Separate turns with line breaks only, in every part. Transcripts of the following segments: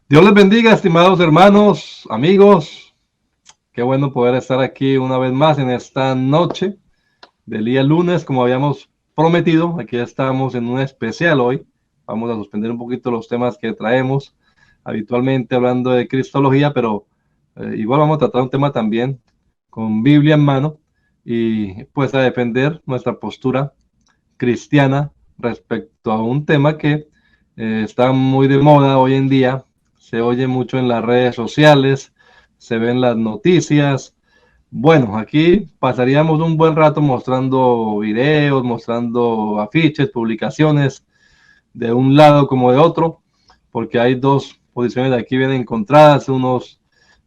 Dios les bendiga, estimados hermanos, amigos. Qué bueno poder estar aquí una vez más en esta noche del día lunes, como habíamos prometido. Aquí estamos en un especial hoy. Vamos a suspender un poquito los temas que traemos habitualmente hablando de cristología, pero igual vamos a tratar un tema también con Biblia en mano y pues a defender nuestra postura cristiana respecto a un tema que está muy de moda hoy en día. Se oye mucho en las redes sociales, se ven las noticias. Bueno, aquí pasaríamos un buen rato mostrando videos, mostrando afiches, publicaciones de un lado como de otro, porque hay dos posiciones de aquí bien encontradas, unos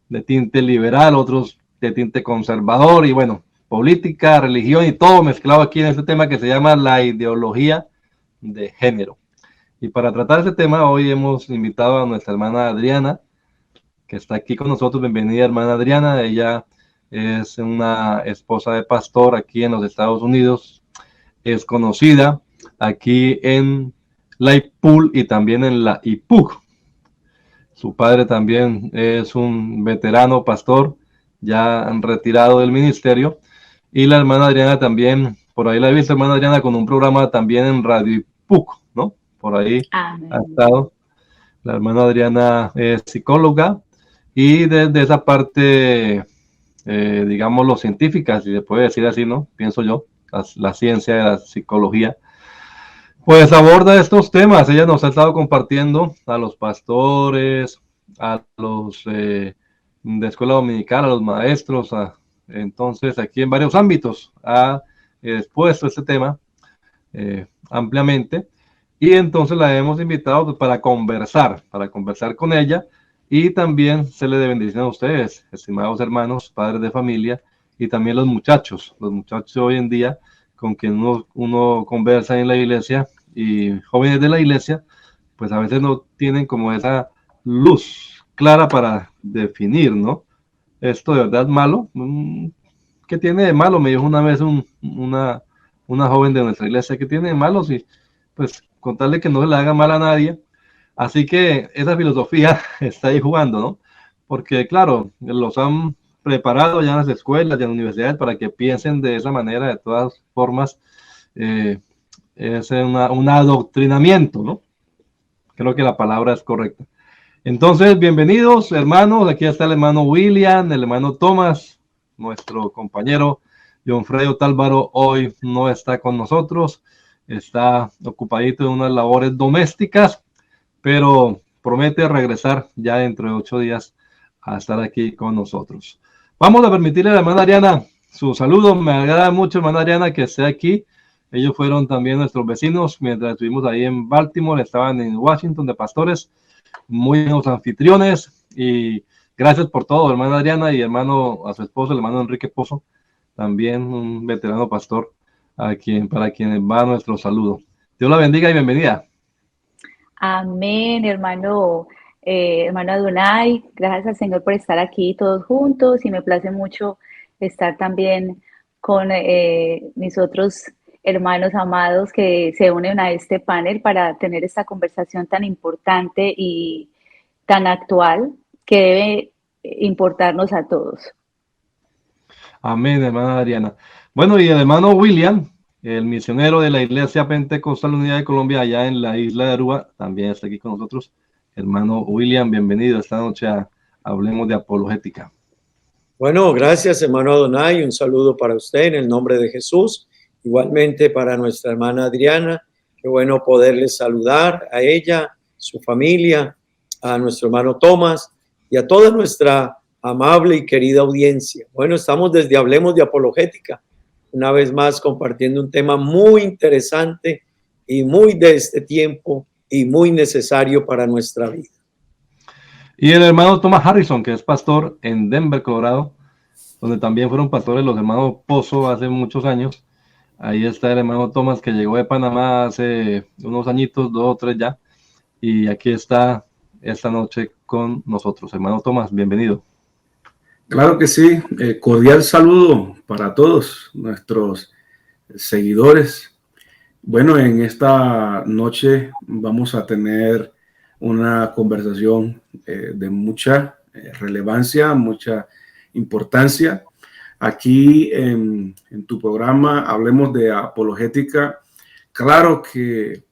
de tinte liberal, otros de tinte conservador, y bueno, política, religión y todo mezclado aquí en este tema que se llama la ideología de género. Y para tratar este tema, hoy hemos invitado a nuestra hermana Adriana, que está aquí con nosotros. Bienvenida, hermana Adriana. Ella es una esposa de pastor aquí en los Estados Unidos. Es conocida aquí en la IPUL y también en la IPUC. Su padre también es un veterano pastor, ya retirado del ministerio. Y la hermana Adriana también, por ahí la he visto, hermana Adriana, con un programa también en Radio IPUC, ¿no? Por ahí ha estado. La hermana Adriana es psicóloga y desde esa parte, digámoslo, científica, si se puede decir así, ¿no? Pienso yo, la ciencia de la psicología, pues aborda estos temas. Ella nos ha estado compartiendo a los pastores, a los de escuela dominical, a los maestros, entonces aquí en varios ámbitos ha expuesto este tema ampliamente. Y entonces la hemos invitado para conversar con ella y también se le de bendición a ustedes, estimados hermanos, padres de familia y también los muchachos hoy en día con quien uno conversa en la iglesia y jóvenes de la iglesia, pues a veces no tienen como esa luz clara para definir, ¿no? Esto de verdad es malo. ¿Qué tiene de malo? Me dijo una vez una joven de nuestra iglesia, que tiene de malo, y pues contarle que no se le haga mal a nadie. Así que esa filosofía está ahí jugando, ¿no? Porque claro, los han preparado ya en las escuelas y en las universidades para que piensen de esa manera. De todas formas, es un adoctrinamiento, ¿no? Creo que la palabra es correcta. Entonces, bienvenidos, hermanos. Aquí está el hermano William, el hermano Thomas, nuestro compañero John Fredo Tálvaro hoy no está con nosotros, está ocupadito en unas labores domésticas, pero promete regresar ya dentro de 8 días a estar aquí con nosotros. Vamos a permitirle a la hermana Ariana su saludo. Me agrada mucho, hermana Ariana, que esté aquí. Ellos fueron también nuestros vecinos mientras estuvimos ahí en Baltimore, estaban en Washington de pastores, muy buenos anfitriones, y gracias por todo, hermana Adriana, y hermano, a su esposo, el hermano Enrique Pozo, también un veterano pastor, para quien va nuestro saludo. Dios la bendiga y bienvenida.
Amén, hermano, hermano Adonai. Gracias al Señor por estar aquí todos juntos, y me place mucho estar también con mis otros hermanos amados que se unen a este panel para tener esta conversación tan importante y tan actual que debe importarnos a todos.
Amén, hermana Adriana. Bueno, y el hermano William, el misionero de la Iglesia Pentecostal Unidad de Colombia, allá en la isla de Aruba, también está aquí con nosotros. Hermano William, bienvenido esta noche a Hablemos de Apologética.
Bueno, gracias, hermano Adonai. Un saludo para usted en el nombre de Jesús. Igualmente para nuestra hermana Adriana. Qué bueno poderles saludar a ella, su familia, a nuestro hermano Tomás y a toda nuestra amable y querida audiencia. Bueno, estamos desde Hablemos de Apologética, una vez más compartiendo un tema muy interesante y muy de este tiempo y muy necesario para nuestra vida.
Y el hermano Thomas Harrison, que es pastor en Denver, Colorado, donde también fueron pastores los hermanos Pozo hace muchos años. Ahí está el hermano Thomas, que llegó de Panamá hace unos añitos, 2 o 3 ya, y aquí está esta noche con nosotros. Hermano Thomas, bienvenido.
Claro que sí, cordial saludo para todos nuestros seguidores. Bueno, en esta noche vamos a tener una conversación de mucha relevancia, mucha importancia. Aquí en tu programa Hablemos de Apologética. Claro que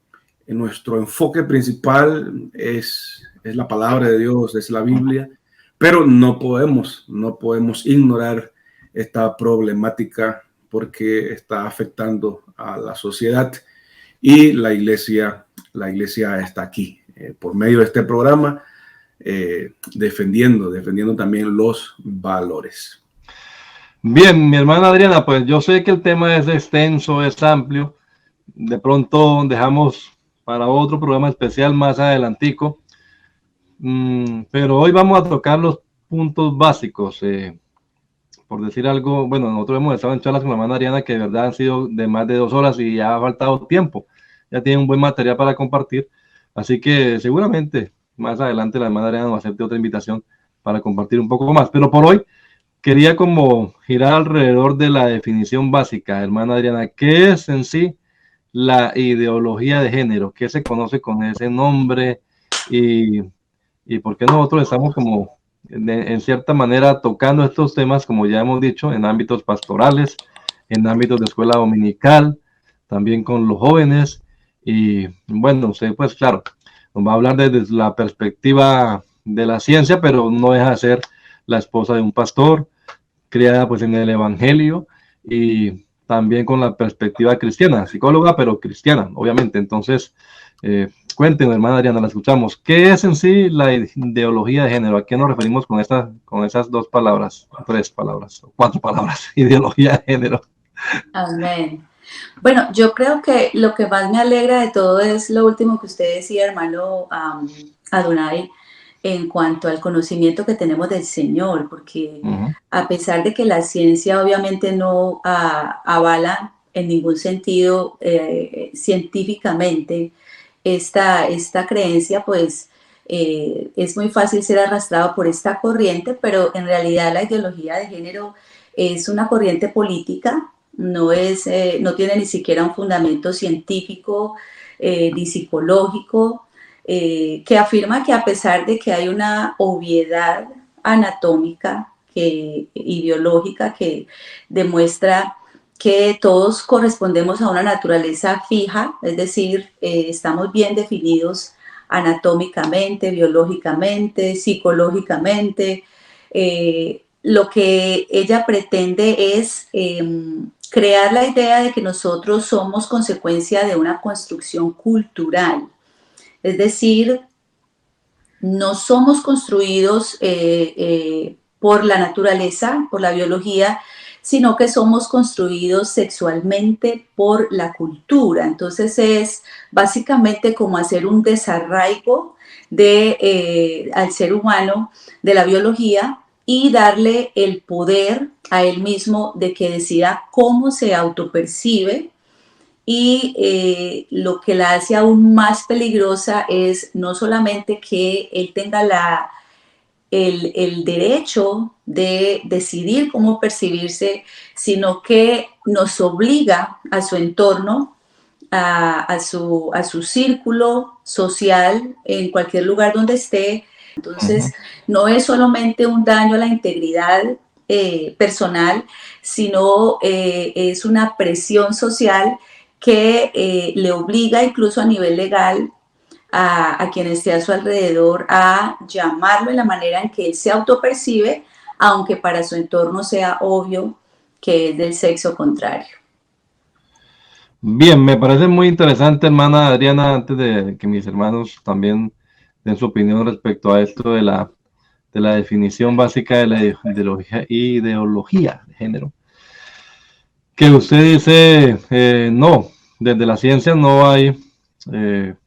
nuestro enfoque principal es la palabra de Dios, es la Biblia, pero no podemos ignorar esta problemática porque está afectando a la sociedad y la iglesia está aquí por medio de este programa defendiendo también los valores.
Bien, mi hermana Adriana, pues yo sé que el tema es extenso, es amplio. De pronto dejamos para otro programa especial más adelantico. Pero hoy vamos a tocar los puntos básicos. Por decir algo, bueno, nosotros hemos estado en charlas con la hermana Adriana que de verdad han sido de más de 2 horas y ya ha faltado tiempo. Ya tiene un buen material para compartir. Así que seguramente más adelante la hermana Adriana nos acepte otra invitación para compartir un poco más. Pero por hoy quería como girar alrededor de la definición básica, hermana Adriana. ¿Qué es en sí la ideología de género? ¿Qué se conoce con ese nombre? Y por qué nosotros estamos como en cierta manera tocando estos temas, como ya hemos dicho, en ámbitos pastorales, en ámbitos de escuela dominical, también con los jóvenes. Y bueno, usted pues claro, nos va a hablar desde la perspectiva de la ciencia, pero no deja de ser la esposa de un pastor, criada pues en el evangelio y también con la perspectiva cristiana, psicóloga, pero cristiana, obviamente. Entonces, cuéntenos, hermana Adriana, la escuchamos. ¿Qué es en sí la ideología de género? ¿A qué nos referimos con esas 2 palabras, 3 palabras, 4 palabras? Ideología de género.
Amén. Bueno, yo creo que lo que más me alegra de todo es lo último que usted decía, hermano Adonai, en cuanto al conocimiento que tenemos del Señor, porque a pesar de que la ciencia obviamente no avala en ningún sentido científicamente esta creencia, pues es muy fácil ser arrastrado por esta corriente, pero en realidad la ideología de género es una corriente política, no tiene ni siquiera un fundamento científico ni psicológico, que afirma que a pesar de que hay una obviedad anatómica y biológica que demuestra que todos correspondemos a una naturaleza fija, es decir, estamos bien definidos anatómicamente, biológicamente, psicológicamente. Lo que ella pretende es crear la idea de que nosotros somos consecuencia de una construcción cultural. Es decir, no somos construidos por la naturaleza, por la biología, sino que somos construidos sexualmente por la cultura. Entonces es básicamente como hacer un desarraigo al ser humano de la biología y darle el poder a él mismo de que decida cómo se autopercibe. Y lo que la hace aún más peligrosa es no solamente que él tenga el derecho de decidir cómo percibirse, sino que nos obliga a su entorno, a su círculo social, en cualquier lugar donde esté. Entonces, no es solamente un daño a la integridad personal, sino es una presión social que le obliga incluso a nivel legal a quien esté a su alrededor a llamarlo en la manera en que él se autopercibe, aunque para su entorno sea obvio que es del sexo contrario.
Bien, me parece muy interesante, hermana Adriana, antes de que mis hermanos también den su opinión respecto a esto de la definición básica de la ideología de género. Que usted dice, no, desde la ciencia no hay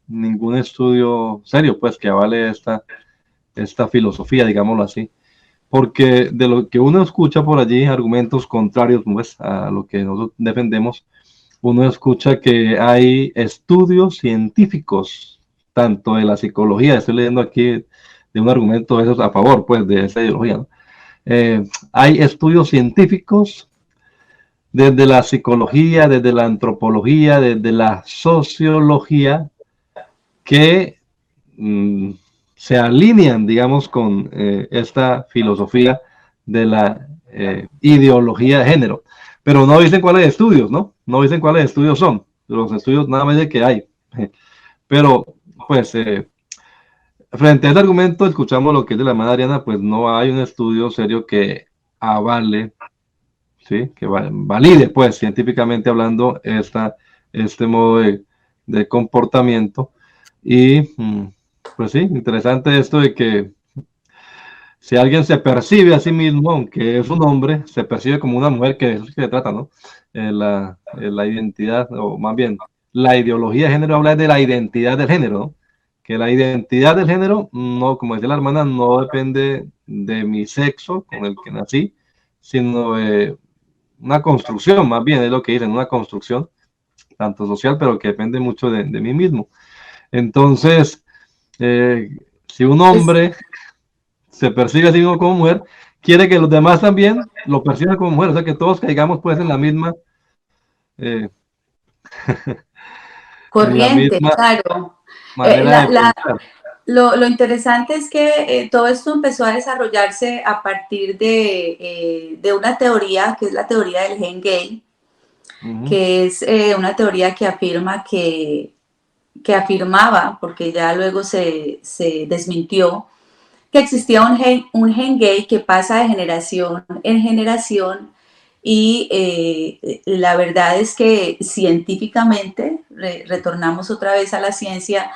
ningún estudio serio, pues, que avale esta filosofía, digámoslo así. Porque de lo que uno escucha por allí, argumentos contrarios, pues, a lo que nosotros defendemos, uno escucha que hay estudios científicos, tanto de la psicología, estoy leyendo aquí de un argumento de esos a favor, pues, de esa ideología, ¿no? Hay estudios científicos desde la psicología, desde la antropología, desde la sociología, que se alinean, digamos, con esta filosofía de la ideología de género. Pero no dicen cuáles estudios, ¿no? No dicen cuáles estudios son. Los estudios nada más de que hay. Pero, pues, frente a este argumento, escuchamos lo que es de la hermana Adriana, pues no hay un estudio serio que avale, ¿sí? Que valide, pues, científicamente hablando, este modo de comportamiento. Y, pues sí, interesante esto de que si alguien se percibe a sí mismo, aunque es un hombre, se percibe como una mujer, que es lo que se trata, ¿no? La identidad, o más bien, la ideología de género habla de la identidad del género, ¿no? Que la identidad del género, no, como decía la hermana, no depende de mi sexo con el que nací, sino de una construcción, más bien es lo que dicen, una construcción, tanto social, pero que depende mucho de mí mismo. Entonces, si un hombre se percibe a sí mismo como mujer, quiere que los demás también lo perciban como mujer, o sea que todos caigamos pues en la misma
Corriente, claro.
manera de pensar.
Lo interesante es que todo esto empezó a desarrollarse a partir de una teoría, que es la teoría del gen gay, que es una teoría que afirma que afirmaba, porque ya luego se desmintió, que existía un gen gay que pasa de generación en generación y la verdad es que científicamente, retornamos otra vez a la ciencia,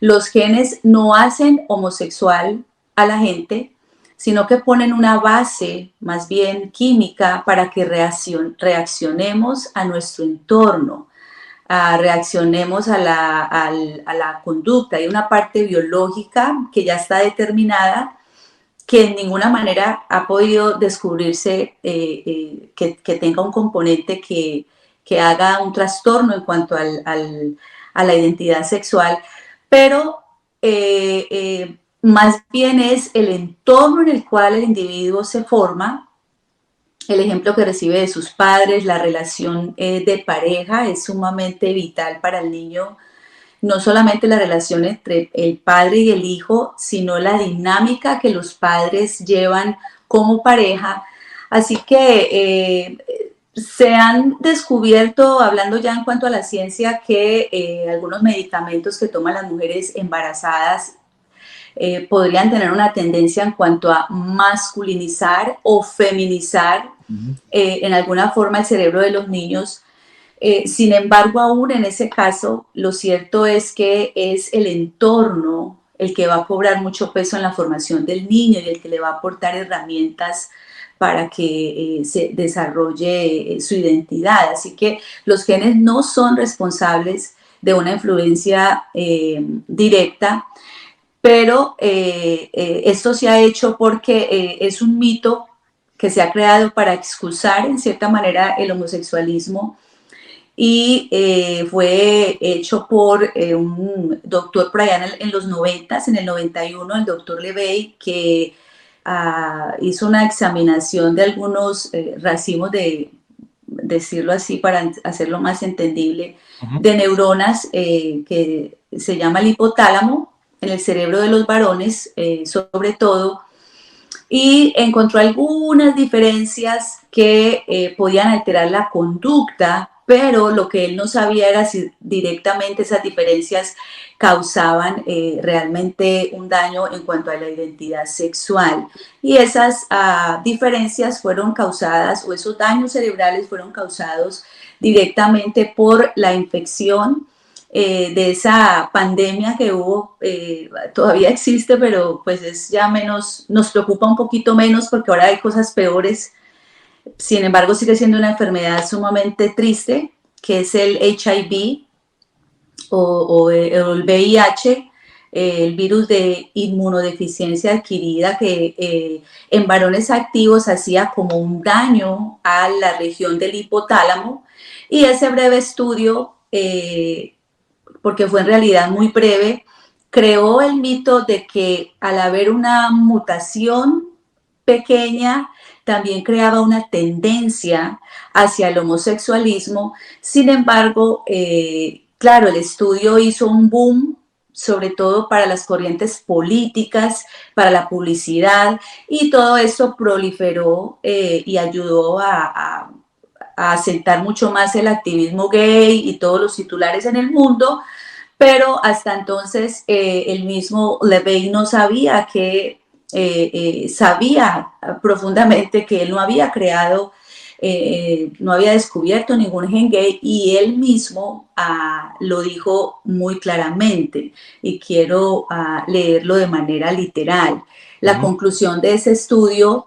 los genes no hacen homosexual a la gente, sino que ponen una base más bien química para que reaccionemos a nuestro entorno, reaccionemos a la conducta. Hay una parte biológica que ya está determinada, que en ninguna manera ha podido descubrirse que tenga un componente que haga un trastorno en cuanto a la identidad sexual, pero más bien es el entorno en el cual el individuo se forma, el ejemplo que recibe de sus padres, la relación de pareja es sumamente vital para el niño, no solamente la relación entre el padre y el hijo, sino la dinámica que los padres llevan como pareja. Así que se han descubierto, hablando ya en cuanto a la ciencia, que algunos medicamentos que toman las mujeres embarazadas podrían tener una tendencia en cuanto a masculinizar o feminizar en alguna forma el cerebro de los niños. Sin embargo, aún en ese caso, lo cierto es que es el entorno el que va a cobrar mucho peso en la formación del niño y el que le va a aportar herramientas para que se desarrolle su identidad. Así que los genes no son responsables de una influencia directa, pero esto se ha hecho porque es un mito que se ha creado para excusar en cierta manera el homosexualismo y fue hecho por un doctor por allá en los 90, en el 91, el doctor Levey, que hizo una examinación de algunos racimos de, decirlo así para hacerlo más entendible, de neuronas que se llama el hipotálamo, en el cerebro de los varones, sobre todo, y encontró algunas diferencias que podían alterar la conducta, pero lo que él no sabía era si directamente esas diferencias causaban realmente un daño en cuanto a la identidad sexual. Y esas diferencias fueron causadas, o esos daños cerebrales fueron causados directamente por la infección de esa pandemia que hubo, todavía existe, pero pues es ya menos, nos preocupa un poquito menos porque ahora hay cosas peores. Sin embargo, sigue siendo una enfermedad sumamente triste, que es el HIV o el VIH, el virus de inmunodeficiencia adquirida, que en varones activos hacía como un daño a la región del hipotálamo. Y ese breve estudio, porque fue en realidad muy breve, creó el mito de que al haber una mutación pequeña también creaba una tendencia hacia el homosexualismo. Sin embargo, claro, el estudio hizo un boom, sobre todo para las corrientes políticas, para la publicidad, y todo esto proliferó y ayudó a asentar mucho más el activismo gay y todos los titulares en el mundo, pero hasta entonces el mismo Levey no sabía que, sabía profundamente que él no había creado, no había descubierto ningún gen gay, y él mismo lo dijo muy claramente, y quiero leerlo de manera literal. La conclusión de ese estudio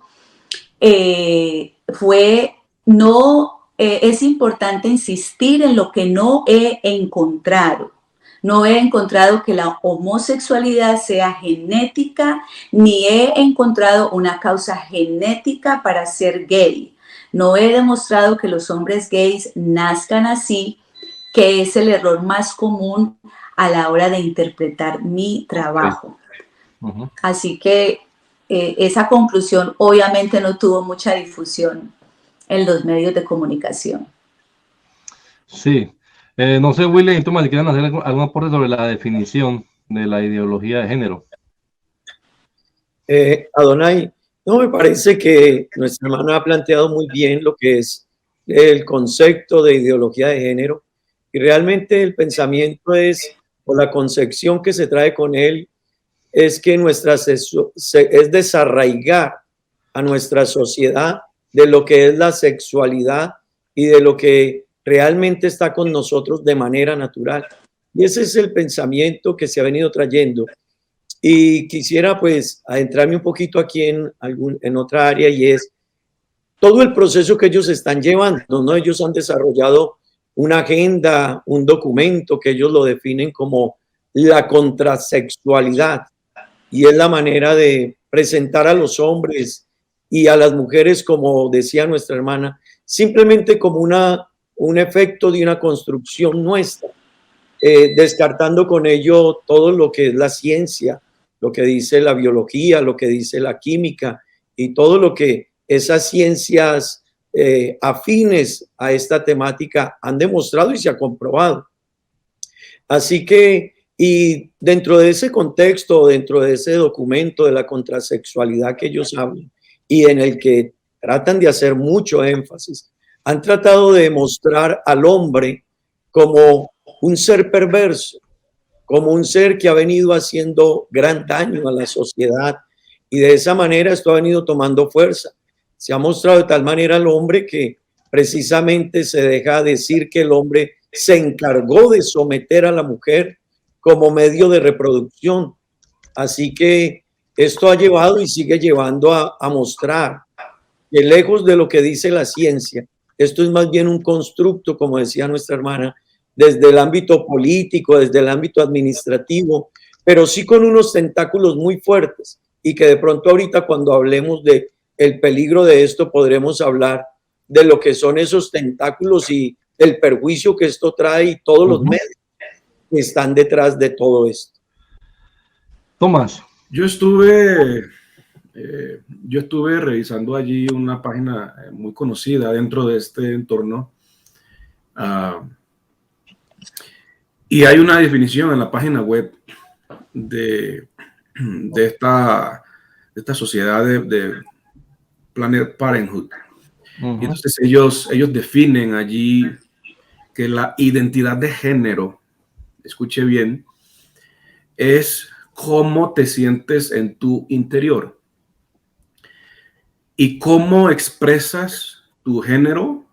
fue: no, es importante insistir en lo que no he encontrado. No he encontrado que la homosexualidad sea genética, ni he encontrado una causa genética para ser gay. No he demostrado que los hombres gays nazcan así, que es el error más común a la hora de interpretar mi trabajo. Así que esa conclusión obviamente no tuvo mucha difusión en los medios de comunicación.
Sí. No sé, William y Tomás, si quieren hacer algún aporte sobre la definición de la ideología de género.
Adonai, no, me parece que nuestra hermana ha planteado muy bien lo que es el concepto de ideología de género, y realmente el pensamiento es, o la concepción que se trae con él, es que es desarraigar a nuestra sociedad de lo que es la sexualidad y de lo que realmente está con nosotros de manera natural. Y ese es el pensamiento que se ha venido trayendo. Y quisiera pues adentrarme un poquito aquí en otra área, y es todo el proceso que ellos están llevando, ¿no? Ellos han desarrollado una agenda, un documento que ellos lo definen como la contrasexualidad, y es la manera de presentar a los hombres y a las mujeres, como decía nuestra hermana, simplemente como un efecto de una construcción nuestra, descartando con ello todo lo que es la ciencia, lo que dice la biología, lo que dice la química y todo lo que esas ciencias afines a esta temática han demostrado y se ha comprobado. Así que, y dentro de ese contexto, dentro de ese documento de la contrasexualidad que ellos hablan y en el que tratan de hacer mucho énfasis, han tratado de mostrar al hombre como un ser perverso, como un ser que ha venido haciendo gran daño a la sociedad, y de esa manera esto ha venido tomando fuerza. Se ha mostrado de tal manera al hombre que precisamente se deja decir que el hombre se encargó de someter a la mujer como medio de reproducción. Así que esto ha llevado y sigue llevando a mostrar que, lejos de lo que dice la ciencia, esto es más bien un constructo, como decía nuestra hermana, desde el ámbito político, desde el ámbito administrativo, pero sí con unos tentáculos muy fuertes, y que de pronto ahorita, cuando hablemos de el peligro de esto, podremos hablar de lo que son esos tentáculos y el perjuicio que esto trae y todos los medios que están detrás de todo esto.
Tomás.
Yo estuve revisando allí una página muy conocida dentro de este entorno, y hay una definición en la página web de esta sociedad de Planned Parenthood. Y entonces ellos definen allí que la identidad de género, escuche bien, es cómo te sientes en tu interior y cómo expresas tu género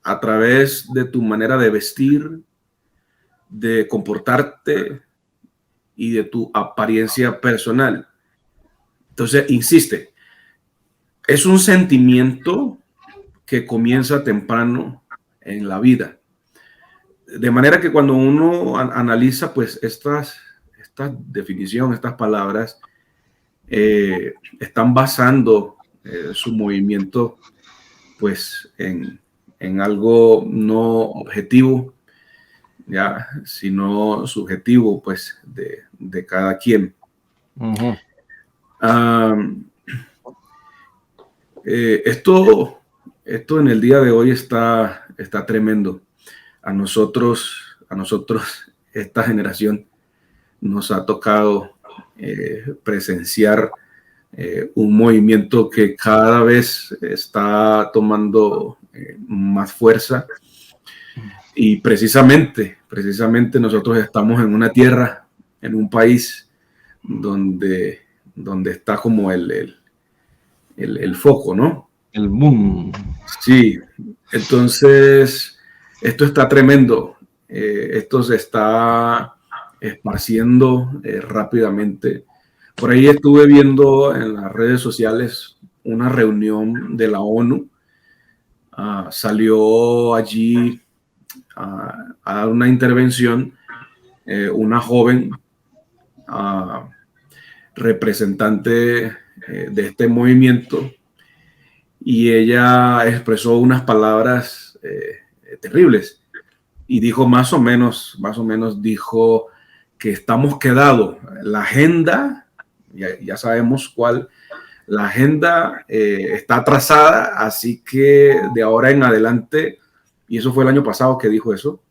a través de tu manera de vestir, de comportarte y de tu apariencia personal. Entonces, insiste, es un sentimiento que comienza temprano en la vida. De manera que cuando uno analiza pues esta definición, estas palabras, están basando su movimiento pues en algo no objetivo, ya, sino subjetivo pues de cada quien. Esto en el día de hoy está tremendo. A nosotros, esta generación, nos ha tocado presenciar un movimiento que cada vez está tomando más fuerza, y precisamente nosotros estamos en una tierra, en un país donde está como el foco, ¿no?
El boom.
Sí, entonces esto está tremendo. Esto se está esparciendo rápidamente. Por ahí estuve viendo en las redes sociales una reunión de la ONU. Salió allí a dar una intervención una joven representante de este movimiento, y ella expresó unas palabras terribles, y dijo más o menos dijo que estamos quedados. La agenda, ya sabemos cuál, la agenda está trazada, así que de ahora en adelante, y eso fue el año pasado que dijo eso,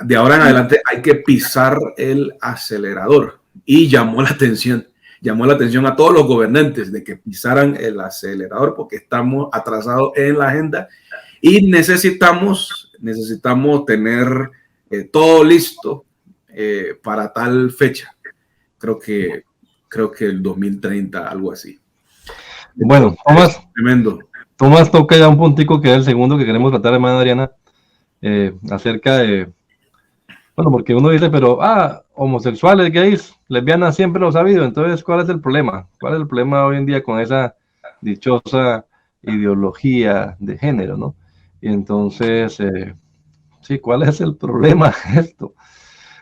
de ahora en adelante hay que pisar el acelerador, y llamó la atención a todos los gobernantes de que pisaran el acelerador, porque estamos atrasados en la agenda y necesitamos tener todo listo para tal fecha. Creo que el 2030, algo así.
Bueno,
Tremendo.
Tomás toca ya un puntico que es el segundo que queremos tratar, hermana Adriana, acerca de, bueno, porque uno dice, pero, homosexuales, gays, lesbianas, siempre lo ha sabido. Entonces, ¿cuál es el problema? ¿Cuál es el problema hoy en día con esa dichosa ideología de género, no? Y entonces, sí, ¿cuál es el problema de esto?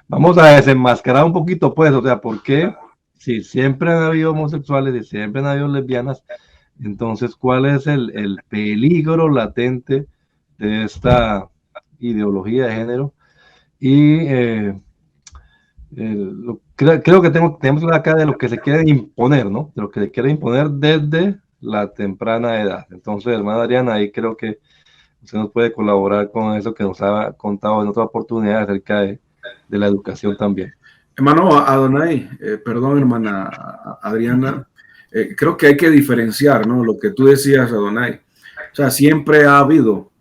Vamos a desenmascarar un poquito, pues, o sea, ¿por qué? Si siempre han habido homosexuales y siempre han habido lesbianas, entonces, ¿cuál es el peligro latente de esta ideología de género? Y creo que tenemos que hablar acá de lo que se quiere imponer, ¿no? De lo que se quiere imponer desde la temprana edad. Entonces, hermana Adriana, ahí creo que usted nos puede colaborar con eso que nos ha contado en otra oportunidad acerca de la educación también.
Hermano Adonai, perdón, hermana Adriana, creo que hay que diferenciar, ¿no? Lo que tú decías, Adonai. O sea, siempre ha habido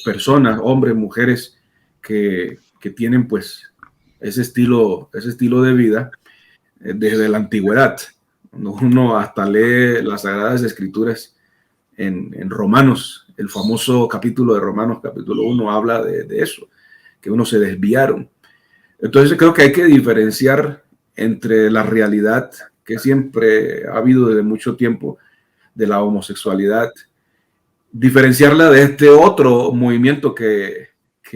personas, hombres, mujeres, que tienen pues ese estilo de vida desde la antigüedad. Uno hasta lee las Sagradas Escrituras en Romanos, el famoso capítulo de Romanos, capítulo 1, habla de eso, que unos se desviaron. Entonces creo que hay que diferenciar entre la realidad que siempre ha habido desde mucho tiempo de la homosexualidad, diferenciarla de este otro movimiento que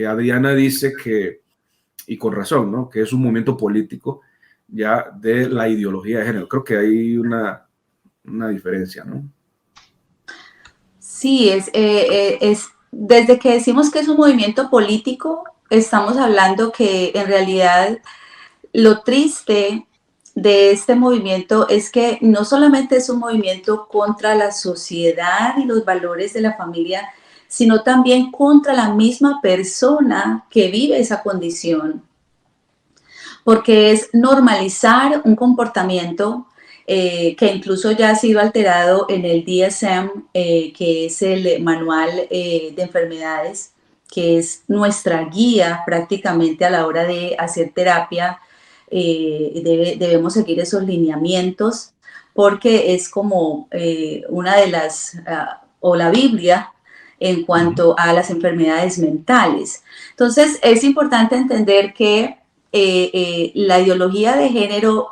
Adriana dice que, y con razón, ¿no? Que es un movimiento político ya de la ideología de género. Creo que hay una diferencia, ¿no?
Sí, es desde que decimos que es un movimiento político, estamos hablando que en realidad lo triste de este movimiento es que no solamente es un movimiento contra la sociedad y los valores de la familia, sino también contra la misma persona que vive esa condición, porque es normalizar un comportamiento que incluso ya ha sido alterado en el DSM, que es el manual de enfermedades, que es nuestra guía prácticamente a la hora de hacer terapia. Debemos seguir esos lineamientos porque es como una de las, o la Biblia en cuanto a las enfermedades mentales. Entonces es importante entender que la ideología de género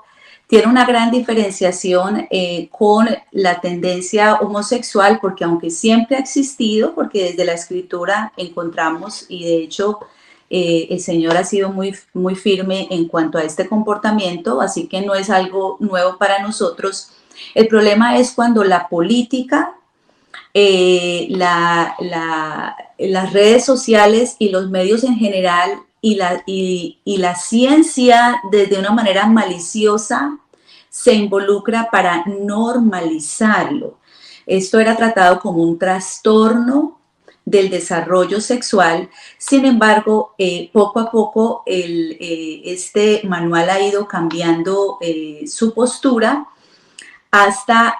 tiene una gran diferenciación con la tendencia homosexual, porque aunque siempre ha existido, porque desde la escritura encontramos, y de hecho el Señor ha sido muy, muy firme en cuanto a este comportamiento, así que no es algo nuevo para nosotros. El problema es cuando la política, las redes sociales y los medios en general y la ciencia de una manera maliciosa se involucra para normalizarlo.
Esto era tratado como un trastorno del desarrollo sexual. Sin embargo, poco a poco este manual ha ido cambiando su postura hasta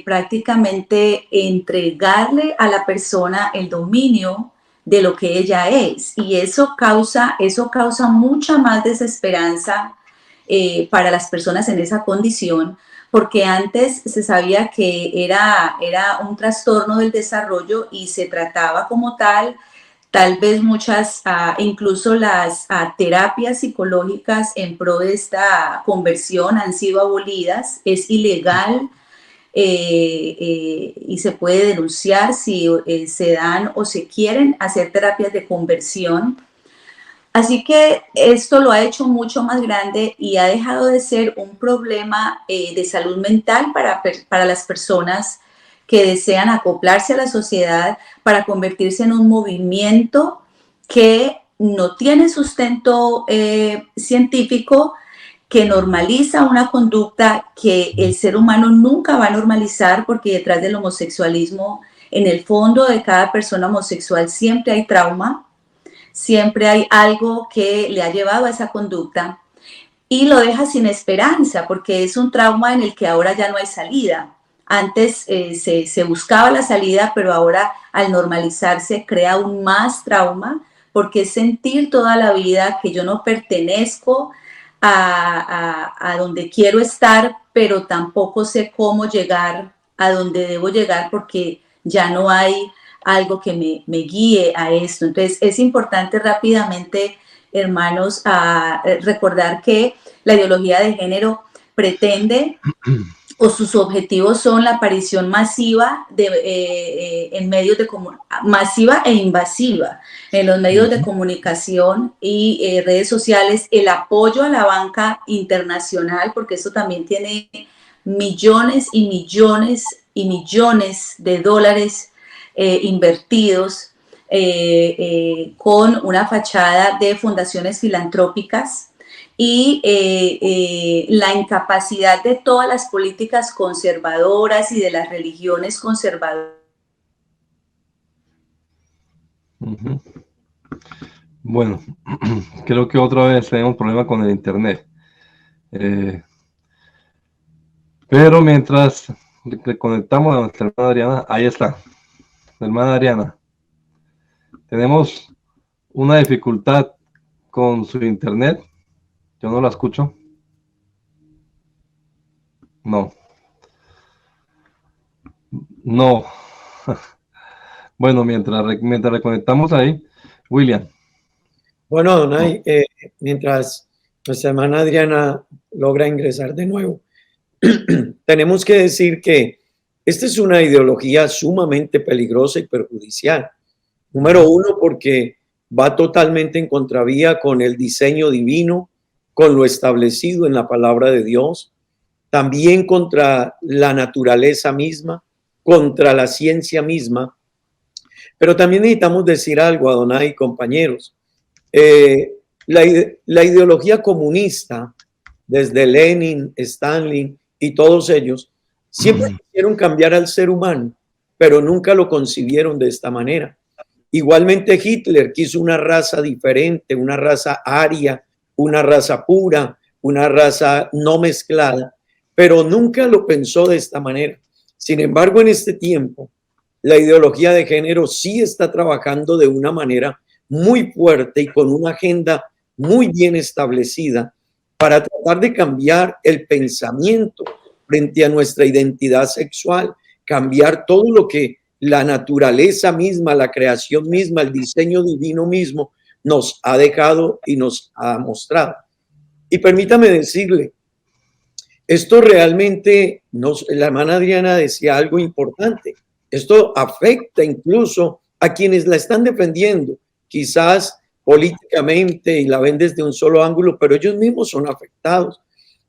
prácticamente entregarle a la persona el dominio de lo que ella es. Y eso causa mucha más desesperanza para las personas en esa condición, porque antes se sabía que era un trastorno del desarrollo y se trataba como tal. Tal vez muchas, incluso las terapias psicológicas en pro de esta conversión han sido abolidas. Es ilegal y se puede denunciar si se dan o se quieren hacer terapias de conversión. Así que esto lo ha hecho mucho más grande y ha dejado de ser un problema de salud mental para las personas que desean acoplarse a la sociedad, para convertirse en un movimiento que no tiene sustento científico, que normaliza una conducta que el ser humano nunca va a normalizar, porque detrás del homosexualismo, en el fondo de cada persona homosexual, siempre hay trauma. Siempre hay algo que le ha llevado a esa conducta y lo deja sin esperanza, porque es un trauma en el que ahora ya no hay salida. Antes se buscaba la salida, pero ahora al normalizarse crea aún más trauma, porque es sentir toda la vida que yo no pertenezco a donde quiero estar, pero tampoco sé cómo llegar a donde debo llegar, porque ya no hay algo que me guíe a esto. Entonces es importante rápidamente, hermanos, recordar que la ideología de género pretende o sus objetivos son la aparición masiva en medios de masiva e invasiva en los medios de comunicación y redes sociales, el apoyo a la banca internacional, porque eso también tiene millones y millones y millones de dólares invertidos con una fachada de fundaciones filantrópicas y la incapacidad de todas las políticas conservadoras y de las religiones conservadoras.
Bueno, creo que otra vez tenemos problema con el internet. Pero mientras le conectamos a nuestra hermana Adriana, ahí está. Hermana Adriana, tenemos una dificultad con su internet. Yo no la escucho. No. No. Bueno, mientras reconectamos ahí, William.
Bueno, Donay, mientras nuestra hermana Adriana logra ingresar de nuevo, tenemos que decir que esta es una ideología sumamente peligrosa y perjudicial. Número uno, porque va totalmente en contravía con el diseño divino, con lo establecido en la palabra de Dios, también contra la naturaleza misma, contra la ciencia misma. Pero también necesitamos decir algo, Adonai y compañeros. La ideología comunista, desde Lenin, Stalin y todos ellos, siempre quisieron cambiar al ser humano, pero nunca lo concibieron de esta manera. Igualmente Hitler quiso una raza diferente, una raza aria, una raza pura, una raza no mezclada, pero nunca lo pensó de esta manera. Sin embargo, en este tiempo, la ideología de género sí está trabajando de una manera muy fuerte y con una agenda muy bien establecida para tratar de cambiar el pensamiento frente a nuestra identidad sexual, cambiar todo lo que la naturaleza misma, la creación misma, el diseño divino mismo nos ha dejado y nos ha mostrado. Y permítame decirle, esto realmente, la hermana Adriana decía algo importante, esto afecta incluso a quienes la están defendiendo, quizás políticamente y la ven desde un solo ángulo, pero ellos mismos son afectados,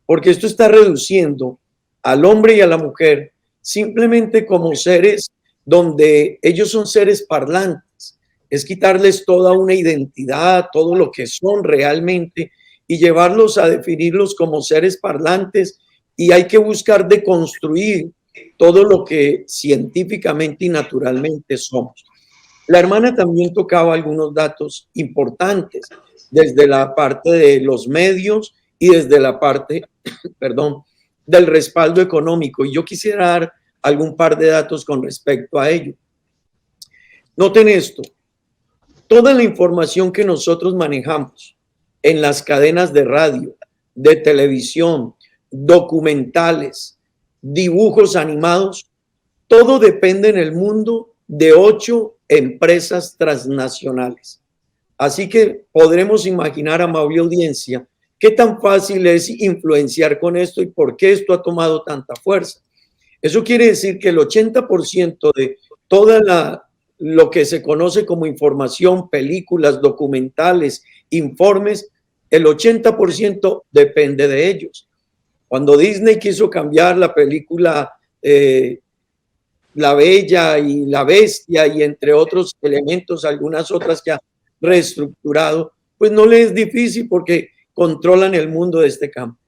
porque esto está reduciendo al hombre y a la mujer simplemente como seres donde ellos son seres parlantes, es quitarles toda una identidad, todo lo que son realmente y llevarlos a definirlos como seres parlantes, y hay que buscar deconstruir todo lo que científicamente y naturalmente somos. La hermana también tocaba algunos datos importantes desde la parte de los medios y desde la parte, perdón, del respaldo económico. Y yo quisiera dar algún par de datos con respecto a ello. Noten esto, toda la información que nosotros manejamos en las cadenas de radio, de televisión, documentales, dibujos animados, todo depende en el mundo de 8 empresas transnacionales. Así que podremos imaginar, amable audiencia, qué tan fácil es influenciar con esto y por qué esto ha tomado tanta fuerza. Eso quiere decir que el 80% de toda lo que se conoce como información, películas, documentales, informes, el 80% depende de ellos. Cuando Disney quiso cambiar la película La Bella y la Bestia y entre otros elementos, algunas otras que ha reestructurado, pues no le es difícil porque controlan el mundo de este campo.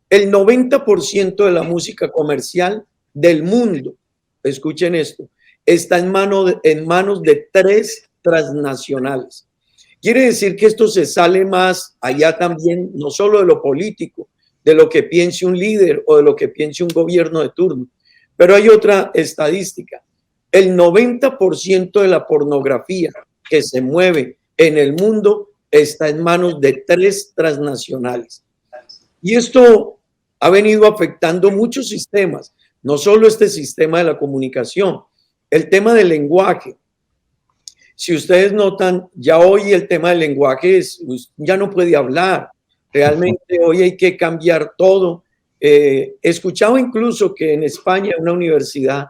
El 90% de la música comercial del mundo, escuchen esto, está en manos de 3 transnacionales. Quiere decir que esto se sale más allá también, no solo de lo político, de lo que piense un líder o de lo que piense un gobierno de turno. Pero hay otra estadística. El 90% de la pornografía que se mueve en el mundo está en manos de 3 transnacionales. Y esto ha venido afectando muchos sistemas, no solo este sistema de la comunicación, el tema del lenguaje. Si ustedes notan, ya hoy el tema del lenguaje ya no puede hablar. Realmente hoy hay que cambiar todo. Escuchaba incluso que en España una universidad,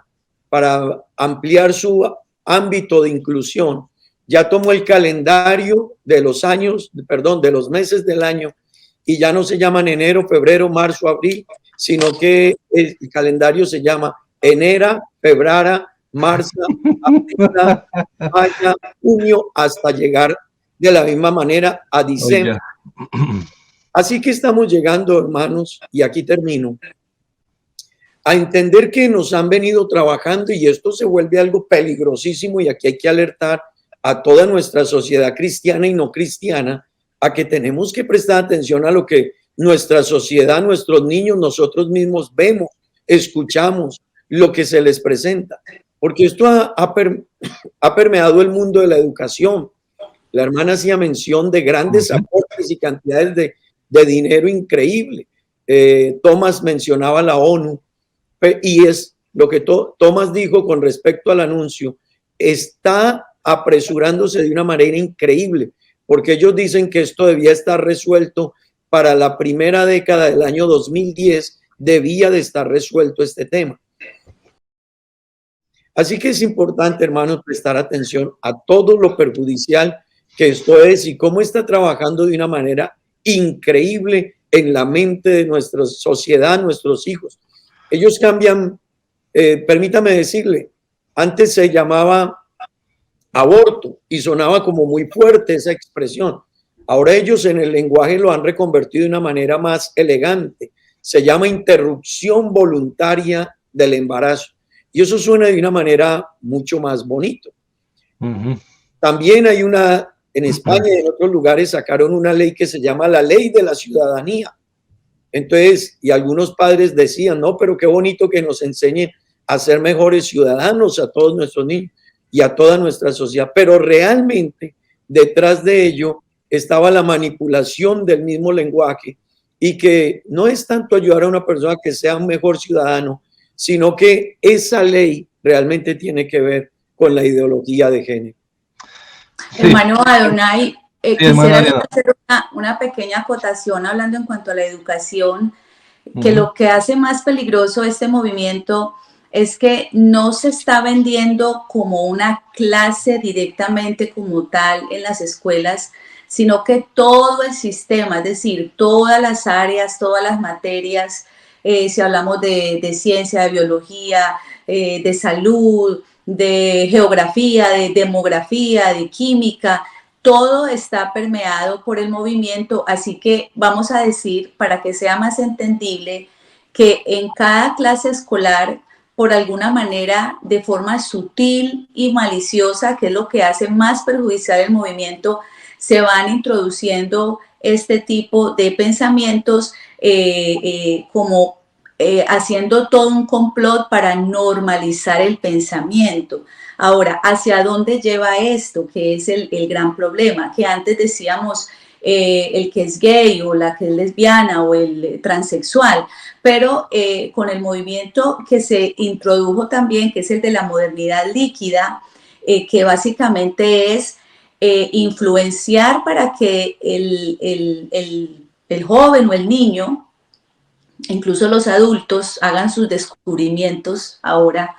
para ampliar su ámbito de inclusión, ya tomó el calendario de los de los meses del año, y ya no se llaman enero, febrero, marzo, abril, sino que el calendario se llama enero, febrero, marzo, abril, mayo, junio, hasta llegar de la misma manera a diciembre. Así que estamos llegando, hermanos, y aquí termino, a entender que nos han venido trabajando y esto se vuelve algo peligrosísimo, y aquí hay que alertar a toda nuestra sociedad cristiana y no cristiana a que tenemos que prestar atención a lo que nuestra sociedad, nuestros niños, nosotros mismos vemos, escuchamos, lo que se les presenta, porque esto ha permeado el mundo de la educación. La hermana hacía mención de grandes aportes y cantidades de dinero increíble. Tomás mencionaba la ONU, y es lo que Tomás dijo con respecto al anuncio, está apresurándose de una manera increíble, porque ellos dicen que esto debía estar resuelto para la primera década del año 2010, debía de estar resuelto este tema. Así que es importante, hermanos, prestar atención a todo lo perjudicial que esto es y cómo está trabajando de una manera increíble en la mente de nuestra sociedad, nuestros hijos. Ellos cambian, permítame decirle, antes se llamaba aborto y sonaba como muy fuerte esa expresión. Ahora ellos en el lenguaje lo han reconvertido de una manera más elegante. Se llama interrupción voluntaria del embarazo. Y eso suena de una manera mucho más bonito. También hay en España y en otros lugares sacaron una ley que se llama la ley de la ciudadanía. Entonces, y algunos padres decían, no, pero qué bonito que nos enseñen a ser mejores ciudadanos a todos nuestros niños y a toda nuestra sociedad. Pero realmente detrás de ello estaba la manipulación del mismo lenguaje, y que no es tanto ayudar a una persona que sea un mejor ciudadano, sino que esa ley realmente tiene que ver con la ideología de género.
Sí. Hermano Adonai, quisiera hacer una pequeña acotación hablando en cuanto a la educación, que lo que hace más peligroso este movimiento es que no se está vendiendo como una clase directamente como tal en las escuelas, sino que todo el sistema, es decir, todas las áreas, todas las materias, si hablamos de ciencia, de biología, de salud, de geografía, de demografía, de química, todo está permeado por el movimiento. Así que vamos a decir, para que sea más entendible, que en cada clase escolar por alguna manera, de forma sutil y maliciosa, que es lo que hace más perjudicial el movimiento, se van introduciendo este tipo de pensamientos como haciendo todo un complot para normalizar el pensamiento. Ahora, ¿hacia dónde lleva esto? Que es el gran problema, que antes decíamos el que es gay o la que es lesbiana o el transexual, pero con el movimiento que se introdujo también, que es el de la modernidad líquida, que básicamente es influenciar para que el joven o el niño, incluso los adultos, hagan sus descubrimientos ahora,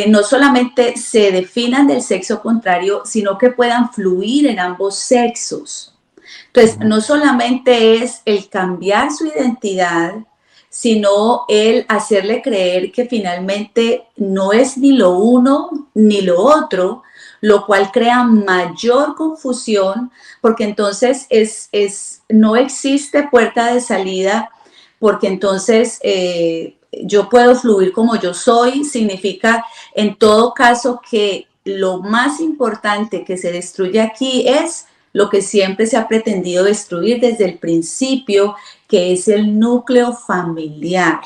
no solamente se definan del sexo contrario, sino que puedan fluir en ambos sexos. Entonces, no solamente es el cambiar su identidad, sino el hacerle creer que finalmente no es ni lo uno ni lo otro, lo cual crea mayor confusión, porque entonces no existe puerta de salida, porque entonces yo puedo fluir como yo soy, significa en todo caso que lo más importante que se destruye aquí es lo que siempre se ha pretendido destruir desde el principio, que es el núcleo familiar.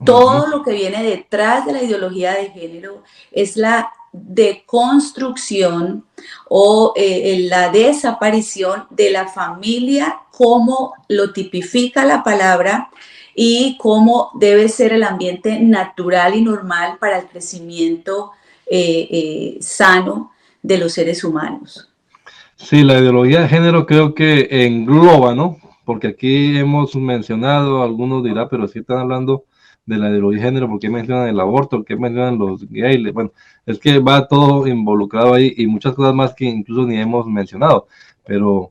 Todo lo que viene detrás de la ideología de género es la deconstrucción o la desaparición de la familia como lo tipifica la palabra y cómo debe ser el ambiente natural y normal para el crecimiento sano de los seres humanos.
Sí, la ideología de género creo que engloba, ¿no? Porque aquí hemos mencionado, algunos dirán, pero sí están hablando de la ideología de género, porque mencionan el aborto, porque mencionan los gays, bueno, es que va todo involucrado ahí y muchas cosas más que incluso ni hemos mencionado, pero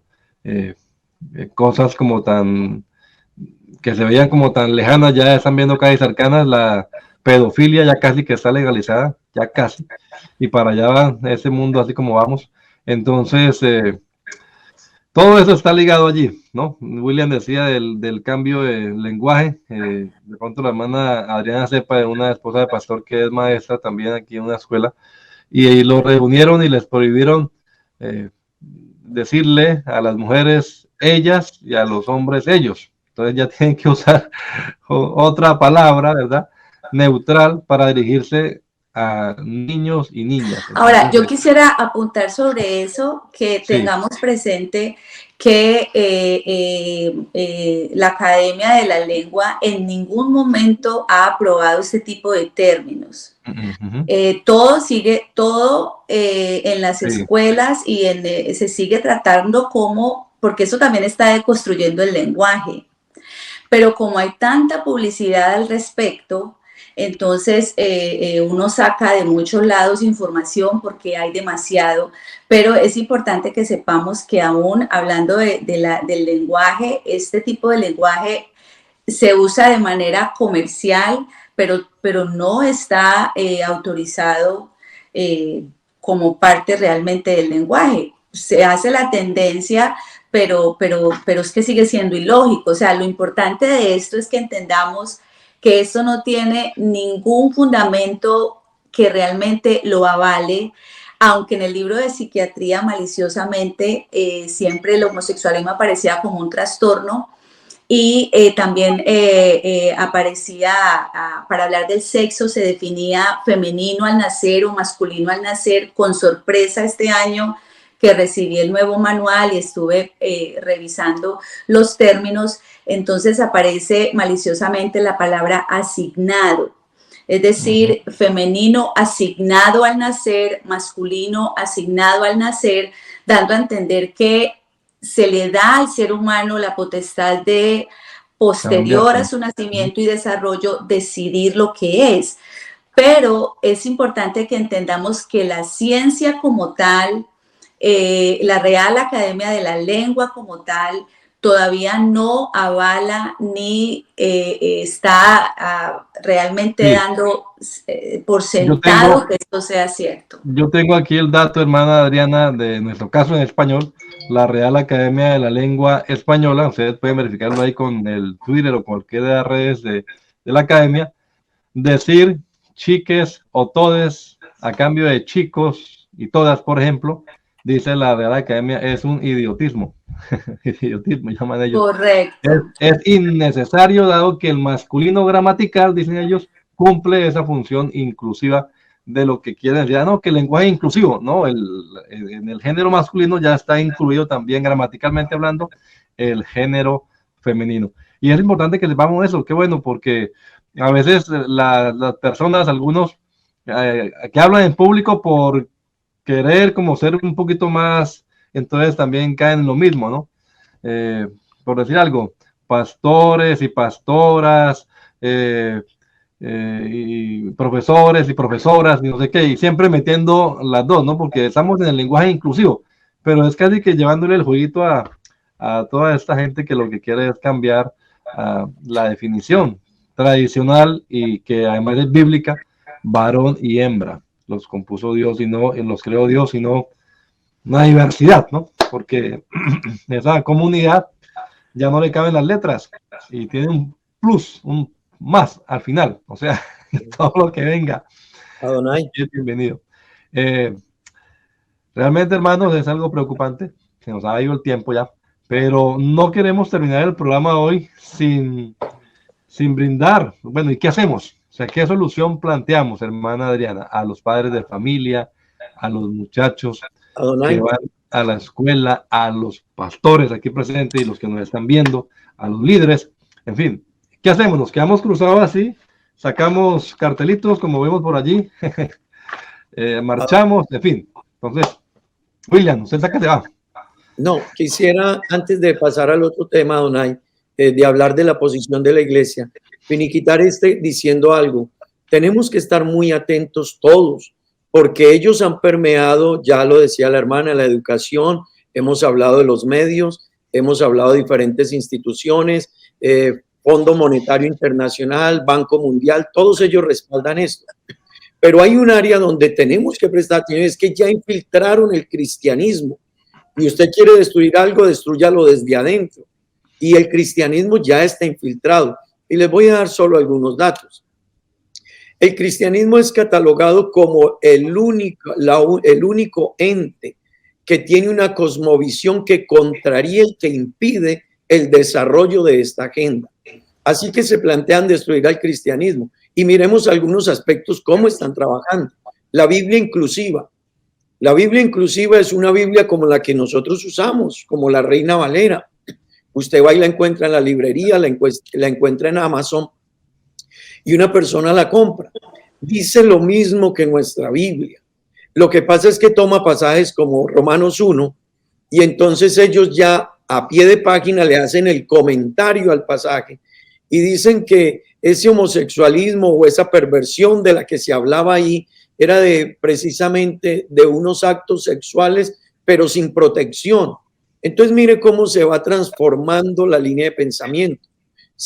cosas como que se veían como tan lejanas, ya están viendo casi cercanas, la pedofilia ya casi que está legalizada, ya casi, y para allá va ese mundo así como vamos. Entonces, todo eso está ligado allí, ¿no? William decía del cambio de lenguaje, de pronto la hermana Adriana sepa de una esposa de pastor que es maestra también aquí en una escuela, y lo reunieron y les prohibieron decirle a las mujeres ellas y a los hombres ellos. Entonces ya tienen que usar otra palabra, ¿verdad? Neutral para dirigirse a niños y niñas.
Ahora, yo quisiera apuntar sobre eso, que tengamos presente que la Academia de la Lengua en ningún momento ha aprobado este tipo de términos. Todo en las escuelas y se sigue tratando porque eso también está deconstruyendo el lenguaje. Pero como hay tanta publicidad al respecto, entonces uno saca de muchos lados información porque hay demasiado, pero es importante que sepamos que aún hablando del lenguaje, este tipo de lenguaje se usa de manera comercial, pero no está autorizado como parte realmente del lenguaje. Se hace la tendencia, pero es que sigue siendo ilógico. O sea, lo importante de esto es que entendamos que esto no tiene ningún fundamento que realmente lo avale, aunque en el libro de psiquiatría maliciosamente siempre el homosexualismo aparecía como un trastorno y también aparecía, para hablar del sexo, se definía femenino al nacer o masculino al nacer. Con sorpresa este año que recibí el nuevo manual y estuve revisando los términos, entonces aparece maliciosamente la palabra asignado, es decir, femenino asignado al nacer, masculino asignado al nacer, dando a entender que se le da al ser humano la potestad de, posterior a su nacimiento y desarrollo, decidir lo que es. Pero es importante que entendamos que la ciencia como tal, la Real Academia de la Lengua como tal, todavía no avala ni está realmente dando por sentado que esto sea cierto.
Yo tengo aquí el dato, hermana Adriana, de nuestro caso en español, la Real Academia de la Lengua Española. Ustedes pueden verificarlo ahí con el Twitter o cualquiera de las redes de la Academia. Decir chiques o todes a cambio de chicos y todas, por ejemplo, dice la Real Academia, es un idiotismo. Idiotismo, llaman ellos.
Correcto.
Es innecesario, dado que el masculino gramatical, dicen ellos, cumple esa función inclusiva de lo que quieren decir. No, que el lenguaje inclusivo, ¿no? En el género masculino ya está incluido también gramaticalmente hablando el género femenino. Y es importante que sepamos eso, qué bueno, porque a veces las personas, algunos que hablan en público por querer como ser un poquito más, entonces también caen en lo mismo, ¿no? Por decir algo, pastores y pastoras, y profesores y profesoras, y no sé qué, y siempre metiendo las dos, ¿no? Porque estamos en el lenguaje inclusivo, pero es casi que llevándole el jueguito a toda esta gente que lo que quiere es cambiar la definición tradicional y que además es bíblica, varón y hembra. Los compuso Dios y no, los creó Dios y no una diversidad, ¿no? Porque esa comunidad ya no le caben las letras y tiene un plus, un más al final, o sea, todo lo que venga
Adonai.
es bienvenido. Realmente, hermanos, es algo preocupante, se nos ha ido el tiempo ya, pero no queremos terminar el programa hoy sin brindar. Bueno, ¿y qué hacemos? O sea, ¿qué solución planteamos, hermana Adriana, a los padres de familia, a los muchachos
Adonai.
que van a la escuela, a los pastores aquí presentes y los que nos están viendo, a los líderes, en fin, ¿qué hacemos? ¿Nos quedamos cruzados así? ¿Sacamos cartelitos como vemos por allí? ¿Marchamos? En fin, entonces, William, usted saca de abajo.
No, quisiera, antes de pasar al otro tema, Adonai, de hablar de la posición de la iglesia, finiquitar diciendo algo. Tenemos que estar muy atentos todos, porque ellos han permeado, ya lo decía la hermana, la educación, hemos hablado de los medios, hemos hablado de diferentes instituciones, Fondo Monetario Internacional, Banco Mundial, todos ellos respaldan esto. Pero hay un área donde tenemos que prestar atención, es que ya infiltraron el cristianismo. Y usted quiere destruir algo, destrúyalo desde adentro. Y el cristianismo ya está infiltrado. Y les voy a dar solo algunos datos. El cristianismo es catalogado como el único ente que tiene una cosmovisión que contraría y que impide el desarrollo de esta agenda. Así que se plantean destruir al cristianismo. Y miremos algunos aspectos, cómo están trabajando. La Biblia inclusiva. La Biblia inclusiva es una Biblia como la que nosotros usamos, como la Reina Valera. Usted va y la encuentra en la librería, la encuentra en Amazon y una persona la compra. Dice lo mismo que nuestra Biblia. Lo que pasa es que toma pasajes como Romanos 1 y entonces ellos ya a pie de página le hacen el comentario al pasaje y dicen que ese homosexualismo o esa perversión de la que se hablaba ahí era precisamente de unos actos sexuales, pero sin protección. Entonces, mire cómo se va transformando la línea de pensamiento.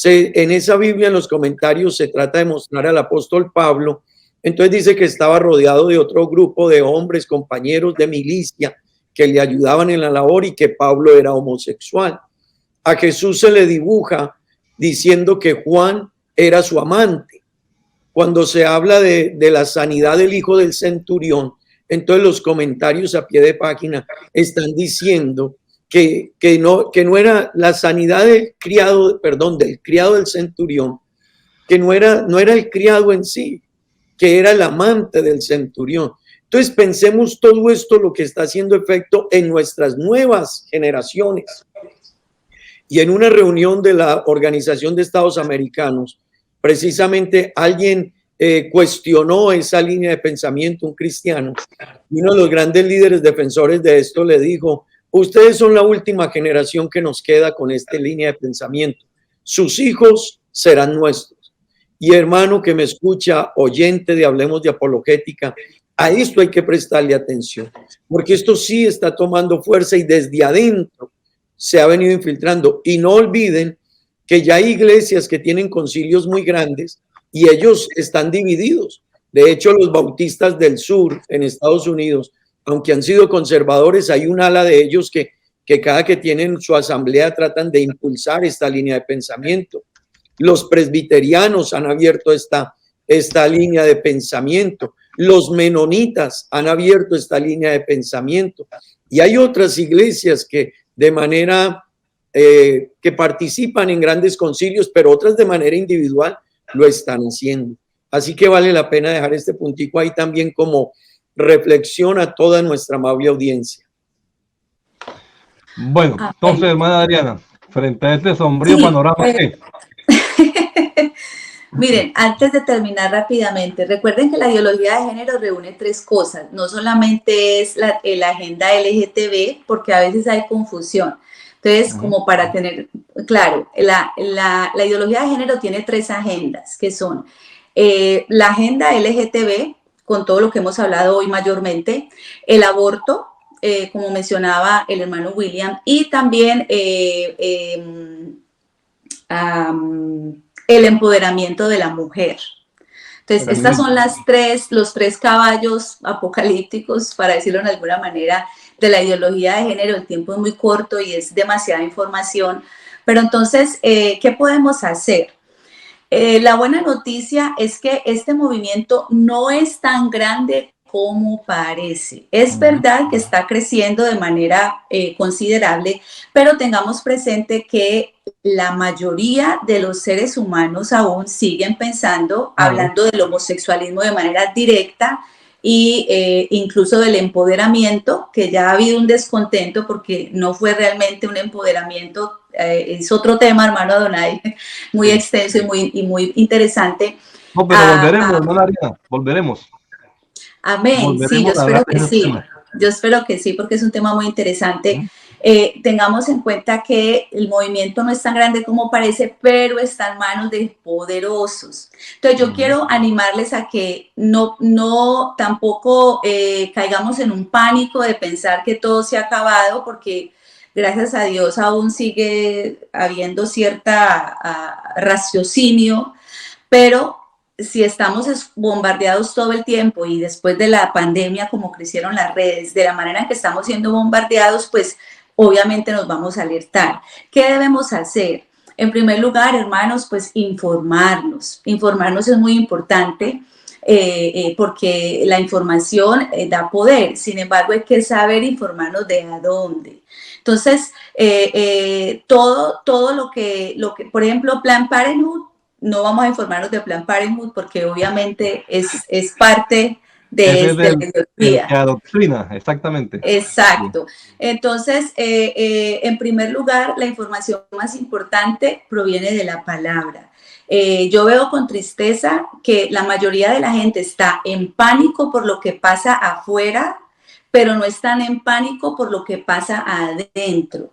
En esa Biblia, en los comentarios, se trata de mostrar al apóstol Pablo. Entonces dice que estaba rodeado de otro grupo de hombres, compañeros de milicia, que le ayudaban en la labor y que Pablo era homosexual. A Jesús se le dibuja diciendo que Juan era su amante. Cuando se habla de la sanidad del hijo del centurión, entonces los comentarios a pie de página están diciendo que no era la sanidad del criado del centurión, que no era el criado en sí, que era el amante del centurión. Entonces pensemos todo esto, lo que está haciendo efecto en nuestras nuevas generaciones. Y en una reunión de la Organización de Estados Americanos, precisamente alguien cuestionó esa línea de pensamiento, un cristiano, y uno de los grandes líderes defensores de esto le dijo: ustedes son la última generación que nos queda con esta línea de pensamiento. Sus hijos serán nuestros. Y hermano que me escucha, oyente de Hablemos de Apologética, a esto hay que prestarle atención, porque esto sí está tomando fuerza y desde adentro se ha venido infiltrando. Y no olviden que ya hay iglesias que tienen concilios muy grandes y ellos están divididos. De hecho, los bautistas del sur en Estados Unidos, aunque han sido conservadores, hay un ala de ellos que cada que tienen su asamblea tratan de impulsar esta línea de pensamiento. Los presbiterianos han abierto esta esta línea de pensamiento. Los menonitas han abierto esta línea de pensamiento. Y hay otras iglesias que de manera que participan en grandes concilios, pero otras de manera individual lo están haciendo. Así que vale la pena dejar este puntico ahí también como reflexión a toda nuestra amable audiencia.
Bueno, entonces, hermana Adriana, frente a este sombrío panorama, ¿qué?
Miren, antes de terminar rápidamente, recuerden que la ideología de género reúne tres cosas. No solamente es la agenda LGTB, porque a veces hay confusión. Entonces, como para tener claro, la ideología de género tiene tres agendas, que son la agenda LGTB, con todo lo que hemos hablado hoy mayormente, el aborto, como mencionaba el hermano William, y también el empoderamiento de la mujer. Entonces, estas son los tres caballos apocalípticos, para decirlo de alguna manera, de la ideología de género. El tiempo es muy corto y es demasiada información. Pero entonces, ¿qué podemos hacer? La buena noticia es que este movimiento no es tan grande como parece. Es verdad que está creciendo de manera considerable, pero tengamos presente que la mayoría de los seres humanos aún siguen pensando, hablando del homosexualismo de manera directa y incluso del empoderamiento, que ya ha habido un descontento porque no fue realmente un empoderamiento. Es otro tema, hermano Adonai, muy extenso y muy interesante.
No, pero volveremos, hermana Adriana, volveremos.
Amén, sí, yo espero que sí. Yo espero que sí, porque es un tema muy interesante. Tengamos en cuenta que el movimiento no es tan grande como parece, pero está en manos de poderosos. Entonces yo quiero animarles a que no tampoco caigamos en un pánico de pensar que todo se ha acabado, porque gracias a Dios aún sigue habiendo cierta raciocinio, pero si estamos bombardeados todo el tiempo y después de la pandemia, como crecieron las redes, de la manera en que estamos siendo bombardeados, pues obviamente nos vamos a alertar. ¿Qué debemos hacer? En primer lugar, hermanos, pues informarnos. Informarnos es muy importante porque la información da poder. Sin embargo, hay que saber informarnos de a dónde. Entonces, todo lo que, por ejemplo, Planned Parenthood, no vamos a informarnos de Planned Parenthood porque obviamente es parte de la ideología.
La doctrina, exactamente.
Exacto. Entonces, en primer lugar, la información más importante proviene de la palabra. Yo veo con tristeza que la mayoría de la gente está en pánico por lo que pasa afuera, pero no están en pánico por lo que pasa adentro.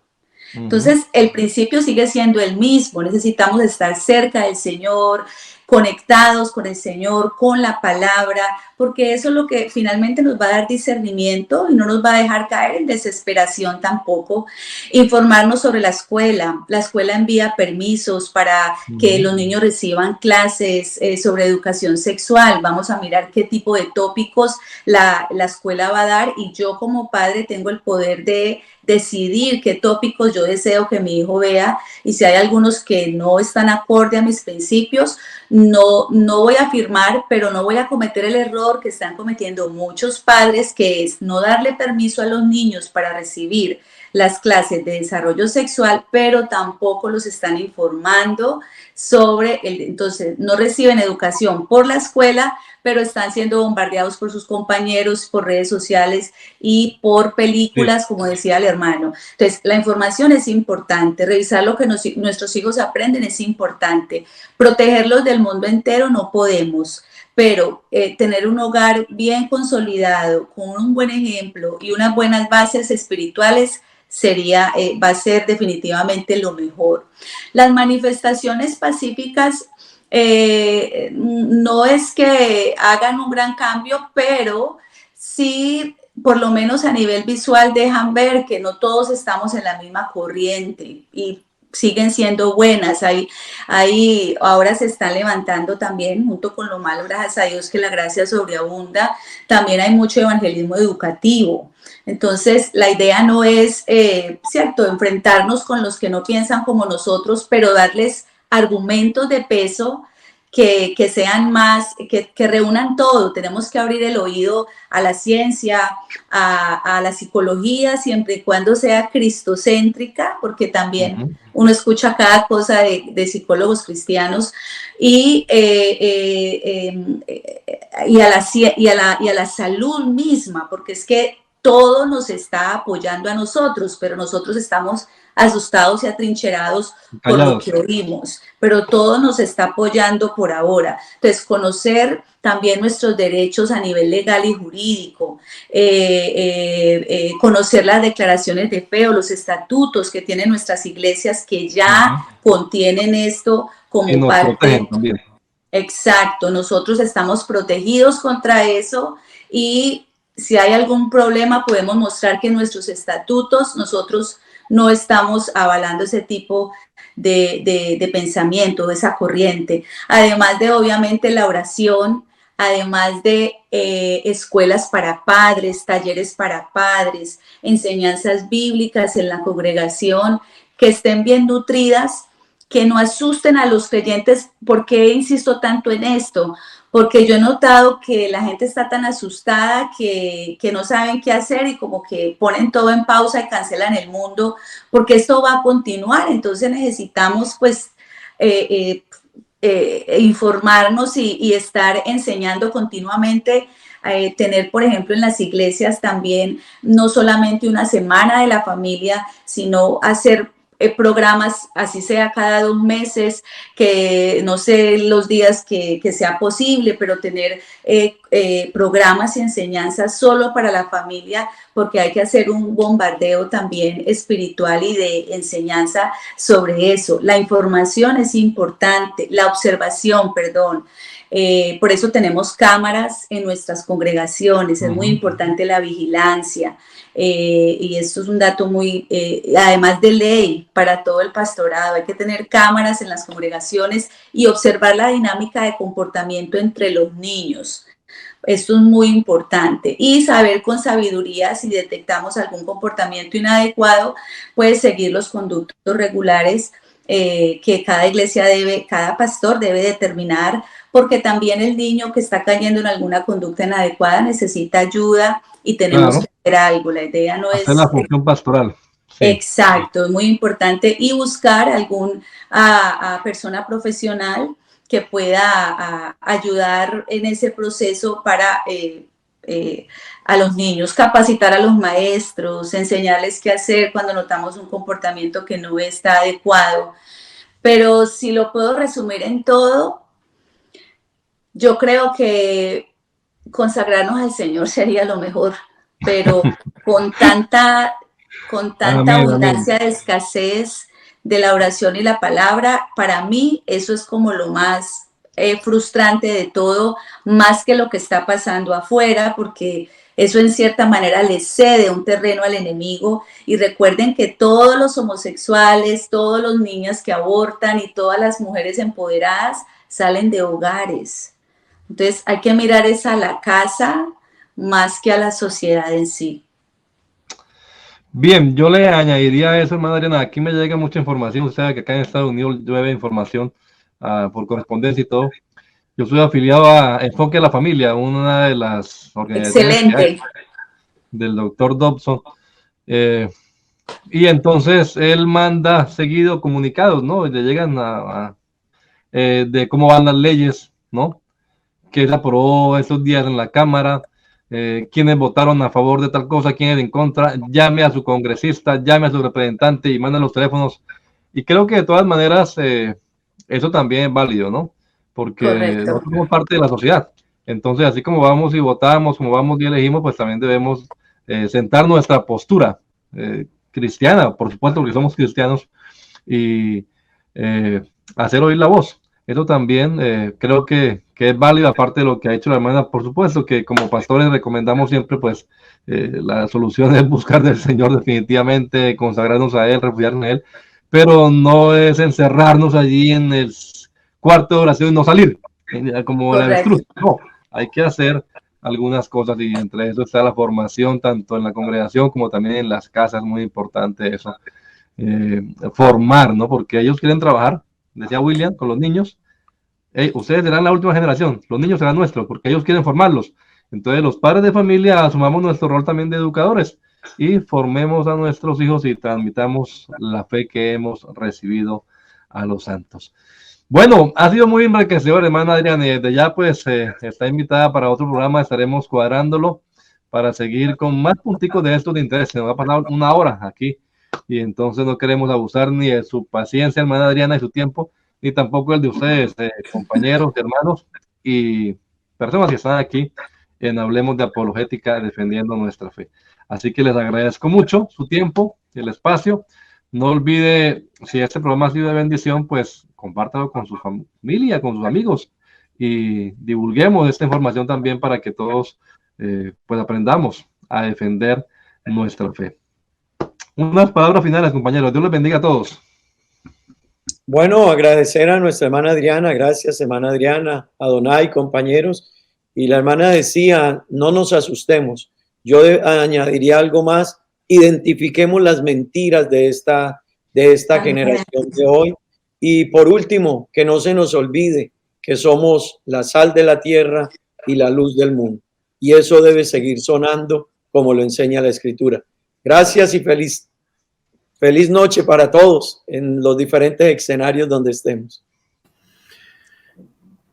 Entonces, el principio sigue siendo el mismo. Necesitamos estar cerca del Señor, conectados con el Señor, con la palabra, porque eso es lo que finalmente nos va a dar discernimiento y no nos va a dejar caer en desesperación tampoco. Informarnos sobre la escuela. La escuela envía permisos para que los niños reciban clases sobre educación sexual. Vamos a mirar qué tipo de tópicos la escuela va a dar, y yo como padre tengo el poder de decidir qué tópicos yo deseo que mi hijo vea, y si hay algunos que no están acorde a mis principios, no voy a afirmar, pero no voy a cometer el error que están cometiendo muchos padres, que es no darle permiso a los niños para recibir las clases de desarrollo sexual, pero tampoco los están informando sobre entonces no reciben educación por la escuela, pero están siendo bombardeados por sus compañeros, por redes sociales y por películas, como decía el hermano. Entonces, la información es importante, revisar lo que nuestros hijos aprenden es importante, protegerlos del mundo entero no podemos, pero tener un hogar bien consolidado, con un buen ejemplo y unas buenas bases espirituales va a ser definitivamente lo mejor. Las manifestaciones pacíficas no es que hagan un gran cambio, pero sí, por lo menos a nivel visual, dejan ver que no todos estamos en la misma corriente y siguen siendo buenas. Ahí ahora se están levantando también, junto con lo malo, gracias a Dios que la gracia sobreabunda, también hay mucho evangelismo educativo. Entonces, la idea no es, cierto, enfrentarnos con los que no piensan como nosotros, pero darles argumentos de peso que sean más, que reúnan todo. Tenemos que abrir el oído a la ciencia, a la psicología, siempre y cuando sea cristocéntrica, porque también uno escucha cada cosa de psicólogos cristianos, y a la salud misma, porque es que todo nos está apoyando a nosotros, pero nosotros estamos asustados y atrincherados por lo que oímos, pero todo nos está apoyando por ahora. Entonces, conocer también nuestros derechos a nivel legal y jurídico, conocer las declaraciones de fe o los estatutos que tienen nuestras iglesias que ya contienen esto como parte. Exacto, nosotros estamos protegidos contra eso, y si hay algún problema podemos mostrar que en nuestros estatutos nosotros no estamos avalando ese tipo de pensamiento, esa corriente. Además de, obviamente, la oración, además de escuelas para padres, talleres para padres, enseñanzas bíblicas en la congregación, que estén bien nutridas, que no asusten a los creyentes. ¿Por qué insisto tanto en esto? Porque yo he notado que la gente está tan asustada que no saben qué hacer, y como que ponen todo en pausa y cancelan el mundo, porque esto va a continuar. Entonces necesitamos pues informarnos y estar enseñando continuamente. Tener, por ejemplo, en las iglesias también no solamente una semana de la familia, sino hacer programas, así sea cada 2 meses, que no sé los días que sea posible, pero tener programas y enseñanzas solo para la familia, porque hay que hacer un bombardeo también espiritual y de enseñanza sobre eso. La información es importante, la observación, perdón. Por eso tenemos cámaras en nuestras congregaciones, es muy importante la vigilancia, y esto es un dato muy, además de ley para todo el pastorado. Hay que tener cámaras en las congregaciones y observar la dinámica de comportamiento entre los niños. Esto es muy importante, y saber con sabiduría si detectamos algún comportamiento inadecuado, pues seguir los conductos regulares que cada iglesia cada pastor debe determinar, porque también el niño que está cayendo en alguna conducta inadecuada necesita ayuda y tenemos que hacer algo. La idea no es
la función pastoral.
Sí. Exacto, es muy importante, y buscar a persona profesional que pueda ayudar en ese proceso para a los niños, capacitar a los maestros, enseñarles qué hacer cuando notamos un comportamiento que no está adecuado. Pero si lo puedo resumir en todo, yo creo que consagrarnos al Señor sería lo mejor, pero con tanta abundancia de escasez de la oración y la palabra, para mí eso es como lo más frustrante de todo, más que lo que está pasando afuera, porque eso en cierta manera le cede un terreno al enemigo. Y recuerden que todos los homosexuales, todos los niños que abortan y todas las mujeres empoderadas salen de hogares. Entonces hay que mirar es a la casa más que a la sociedad en sí.
Bien, yo le añadiría a eso, hermana Adriana. Aquí me llega mucha información. Usted sabe que acá en Estados Unidos llueve información por correspondencia y todo. Yo soy afiliado a Enfoque a la Familia, una de las organizaciones del doctor Dobson. Y entonces él manda seguido comunicados, ¿no? Y le llegan de cómo van las leyes, ¿no? Que se aprobó esos días en la Cámara. Quienes votaron a favor de tal cosa, quienes en contra, llame a su congresista, llame a su representante y manden los teléfonos. Y creo que de todas maneras eso también es válido, ¿no? Porque nosotros somos parte de la sociedad. Entonces, así como vamos y votamos, como vamos y elegimos, pues también debemos sentar nuestra postura cristiana, por supuesto, porque somos cristianos, y hacer oír la voz. Eso también creo que es válido, aparte de lo que ha hecho la hermana. Por supuesto que como pastores recomendamos siempre, pues, la solución es buscar del Señor definitivamente, consagrarnos a Él, refugiarnos en Él, pero no es encerrarnos allí en el cuarto de oración y no salir, como la avestruz. No, hay que hacer algunas cosas, y entre eso está la formación, tanto en la congregación como también en las casas. Muy importante eso, formar, ¿no? Porque ellos quieren trabajar, decía William, con los niños, ustedes serán la última generación, los niños serán nuestros, porque ellos quieren formarlos. Entonces los padres de familia asumamos nuestro rol también de educadores y formemos a nuestros hijos y transmitamos la fe que hemos recibido a los santos. Bueno, ha sido muy enriquecedor, hermana Adriana, y desde ya pues está invitada para otro programa, estaremos cuadrándolo para seguir con más punticos de estos de interés. Se nos va a pasar una hora aquí y entonces no queremos abusar ni de su paciencia, hermana Adriana, y su tiempo, ni tampoco el de ustedes, compañeros, hermanos y personas que están aquí en Hablemos de Apologética defendiendo nuestra fe. Así que les agradezco mucho su tiempo, el espacio. No olvide, si este programa ha sido de bendición, pues compártalo con su familia, con sus amigos y divulguemos esta información también para que todos pues aprendamos a defender nuestra fe. Unas palabras finales, compañeros. Dios les bendiga a todos.
Bueno, agradecer a nuestra hermana Adriana, gracias hermana Adriana, Adonai, compañeros. Y la hermana decía, no nos asustemos. Yo añadiría algo más, identifiquemos las mentiras de esta generación de hoy. Y por último, que no se nos olvide que somos la sal de la tierra y la luz del mundo. Y eso debe seguir sonando como lo enseña la Escritura. Gracias y feliz noche para todos en los diferentes escenarios donde estemos.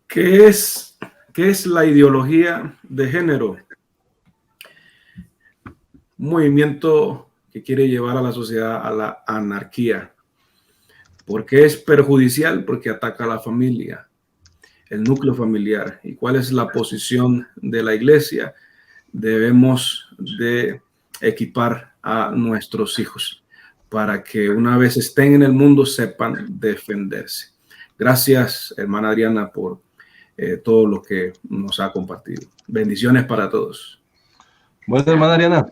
¿Qué es la ideología de género? Un movimiento que quiere llevar a la sociedad a la anarquía. ¿Por qué es perjudicial? Porque ataca a la familia, el núcleo familiar. ¿Y cuál es la posición de la iglesia? Debemos de equipar a nuestros hijos para que una vez estén en el mundo sepan defenderse. Gracias, hermana Adriana, por todo lo que nos ha compartido. Bendiciones para todos.
Bueno, hermana Adriana.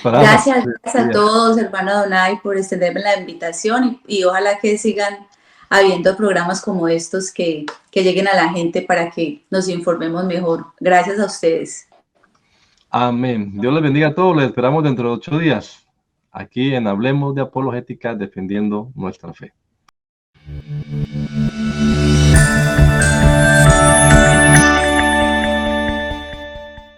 Gracias a todos, hermano Donay, por extenderme la invitación y ojalá que sigan habiendo programas como estos que lleguen a la gente para que nos informemos mejor. Gracias a ustedes.
Amén. Dios les bendiga a todos. Les esperamos dentro de 8 días aquí en Hablemos de Apologética defendiendo nuestra fe.